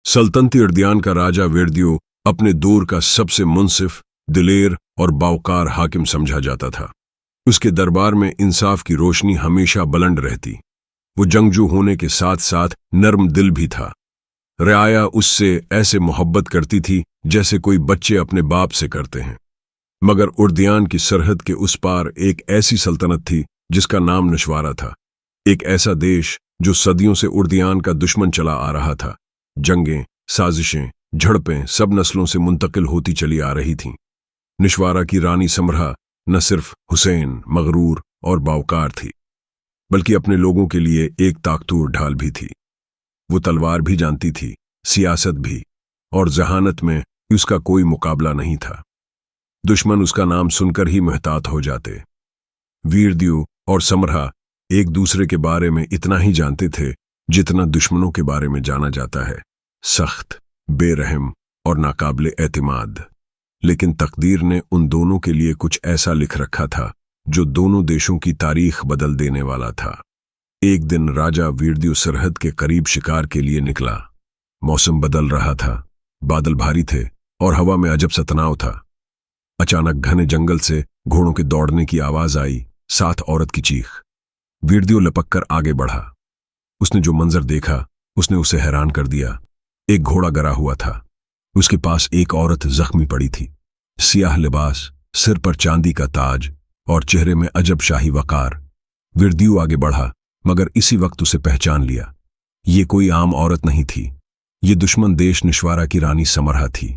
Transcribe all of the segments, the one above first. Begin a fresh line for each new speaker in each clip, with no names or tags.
सल्तनती अर्दियान का राजा वीरदियो अपने दौर का सबसे मुंसिफ, दिलेर और बावकार हाकिम समझा जाता था। उसके दरबार में इंसाफ की रोशनी हमेशा बुलंद रहती। वो जंगजू होने के साथ साथ नर्म दिल भी था। रियाया उससे ऐसे मोहब्बत करती थी जैसे कोई बच्चे अपने बाप से करते हैं। मगर उर्दियान की सरहद के उस पार एक ऐसी सल्तनत थी जिसका नाम निशवारा था। एक ऐसा देश जो सदियों से उर्दियान का दुश्मन चला आ रहा था। जंगें, साजिशें, झड़पें सब नस्लों से मुंतकिल होती चली आ रही थीं। निशवारा की रानी समरहा न सिर्फ हुसैन, मगरूर और बावकार थी, बल्कि अपने लोगों के लिए एक ताकतूर ढाल भी थी। वो तलवार भी जानती थी, सियासत भी, और जहानत में उसका कोई मुकाबला नहीं था। दुश्मन उसका नाम सुनकर ही मुहतात हो जाते। वीरदियो और समरहा एक दूसरे के बारे में इतना ही जानते थे जितना दुश्मनों के बारे में जाना जाता है, सख्त, बेरहम और नाकाबिले एतमाद। लेकिन तकदीर ने उन दोनों के लिए कुछ ऐसा लिख रखा था जो दोनों देशों की तारीख बदल देने वाला था। एक दिन राजा वीरदियो सरहद के करीब शिकार के लिए निकला। मौसम बदल रहा था, बादल भारी थे और हवा में अजब सा तनाव था। अचानक घने जंगल से घोड़ों के दौड़ने की आवाज आई, साथ औरत की चीख। वीरदियो लपककर आगे बढ़ा। उसने जो मंजर देखा उसने उसे हैरान कर दिया। एक घोड़ा गिरा हुआ था, उसके पास एक औरत जख्मी पड़ी थी। सियाह लिबास, सिर पर चांदी का ताज और चेहरे में अजब शाही वकार। वीरदियो आगे बढ़ा, मगर इसी वक्त उसे पहचान लिया। ये कोई आम औरत नहीं थी, ये दुश्मन देश निशवारा की रानी समरहा थी।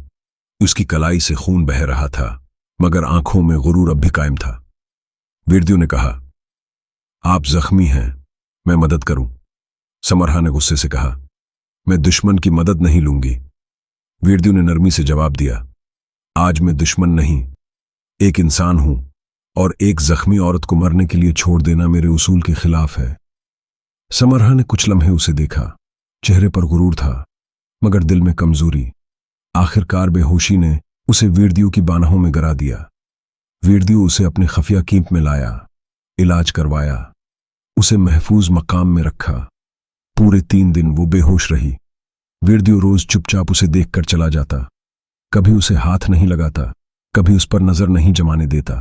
उसकी कलाई से खून बह रहा था, मगर आंखों में गुरूर अब भी कायम था। वीरदियो ने कहा, आप जख्मी हैं, मैं मदद करूं। समरहा ने गुस्से से कहा, मैं दुश्मन की मदद नहीं लूंगी। वीरदियो ने नरमी से जवाब दिया, आज मैं दुश्मन नहीं, एक इंसान हूं, और एक जख्मी औरत को मरने के लिए छोड़ देना मेरे उसूल के खिलाफ है। समरहा ने कुछ लम्हे उसे देखा। चेहरे पर गुरूर था, मगर दिल में कमजोरी। आखिरकार बेहोशी ने उसे वीरदियो की बाहों में गिरा दिया। वीरदियो उसे अपने खफिया कीप में लाया, इलाज करवाया, उसे महफूज मकाम में रखा। पूरे 3 दिन वो बेहोश रही। वीरदियो रोज चुपचाप उसे देखकर चला जाता, कभी उसे हाथ नहीं लगाता, कभी उस पर नजर नहीं जमाने देता,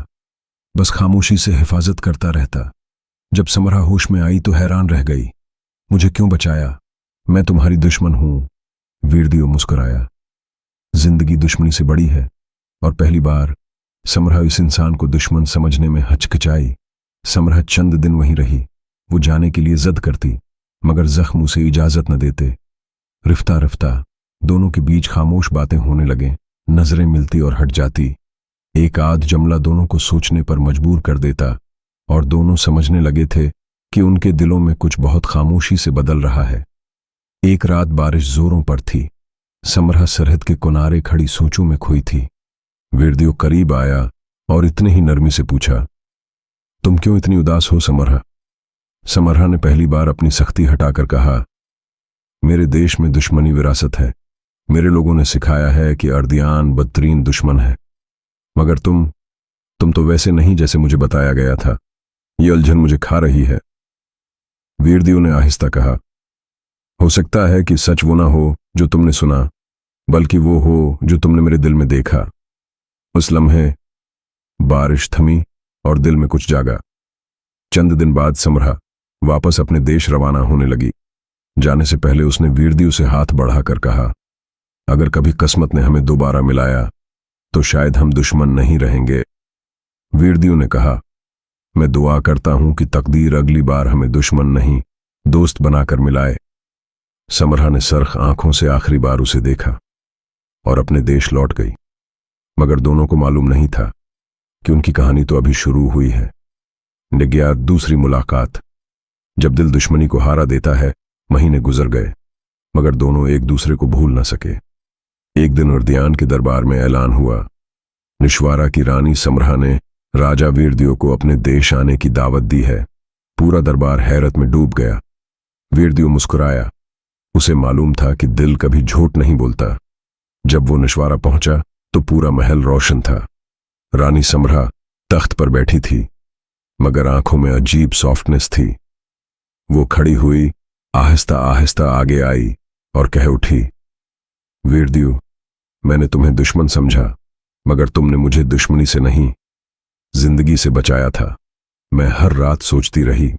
बस खामोशी से हिफाजत करता रहता। जब समरहा होश में आई तो हैरान रह गई। मुझे क्यों बचाया? मैं तुम्हारी दुश्मन हूं। वीरदियो मुस्कुराया। जिंदगी दुश्मनी से बड़ी है, और पहली बार समरहा इस इंसान को दुश्मन समझने में हचकिचाई। समरहा चंद दिन वहीं रही। वो जाने के लिए जिद करती, मगर जख्म उसे इजाजत न देते। रिफ्ता रिफ्ता दोनों के बीच खामोश बातें होने लगे। नजरें मिलती और हट जाती। एक आध जुमला दोनों को सोचने पर मजबूर कर देता, और दोनों समझने लगे थे कि उनके दिलों में कुछ बहुत खामोशी से बदल रहा है। एक रात बारिश जोरों पर थी। समरहा सरहद के किनारे खड़ी सोचों में खोई थी। वीरदियो करीब आया और इतने ही नरमी से पूछा, तुम क्यों इतनी उदास हो समरहा? समरहा ने पहली बार अपनी सख्ती हटाकर कहा, मेरे देश में दुश्मनी विरासत है। मेरे लोगों ने सिखाया है कि अर्दियान बदतरीन दुश्मन है, मगर तुम तो वैसे नहीं जैसे मुझे बताया गया था। ये उलझन मुझे खा रही है। वीरदियो ने आहिस्ता कहा, हो सकता है कि सच वो ना हो जो तुमने सुना, बल्कि वो हो जो तुमने मेरे दिल में देखा। उस लम्हे बारिश थमी और दिल में कुछ जागा। चंद दिन बाद समरहा वापस अपने देश रवाना होने लगी। जाने से पहले उसने वीरदियो से हाथ बढ़ाकर कहा, अगर कभी किस्मत ने हमें दोबारा मिलाया तो शायद हम दुश्मन नहीं रहेंगे। वीरदियो ने कहा, मैं दुआ करता हूं कि तकदीर अगली बार हमें दुश्मन नहीं, दोस्त बनाकर मिलाए। समरहा ने सरख आंखों से आखिरी बार उसे देखा और अपने देश लौट गई। मगर दोनों को मालूम नहीं था कि उनकी कहानी तो अभी शुरू हुई है। निग्यार दूसरी मुलाकात। जब दिल दुश्मनी को हारा देता है, महीने गुजर गए, मगर दोनों एक दूसरे को भूल न सके। एक दिन उर्दियान के दरबार में ऐलान हुआ, निशवारा की रानी समरहा ने राजा वीरदियो को अपने देश आने की दावत दी है। पूरा दरबार हैरत में डूब गया। वीरदियो मुस्कुराया। उसे मालूम था कि दिल कभी झूठ नहीं बोलता। जब वो निशवारा पहुंचा तो पूरा महल रोशन था। रानी समरहा तख्त पर बैठी थी, मगर आंखों में अजीब सॉफ्टनेस थी। वो खड़ी हुई, आहिस्ता आहिस्ता आगे आई और कह उठी, वीरद्यू, मैंने तुम्हें दुश्मन समझा, मगर तुमने मुझे दुश्मनी से नहीं, जिंदगी से बचाया था। मैं हर रात सोचती रही,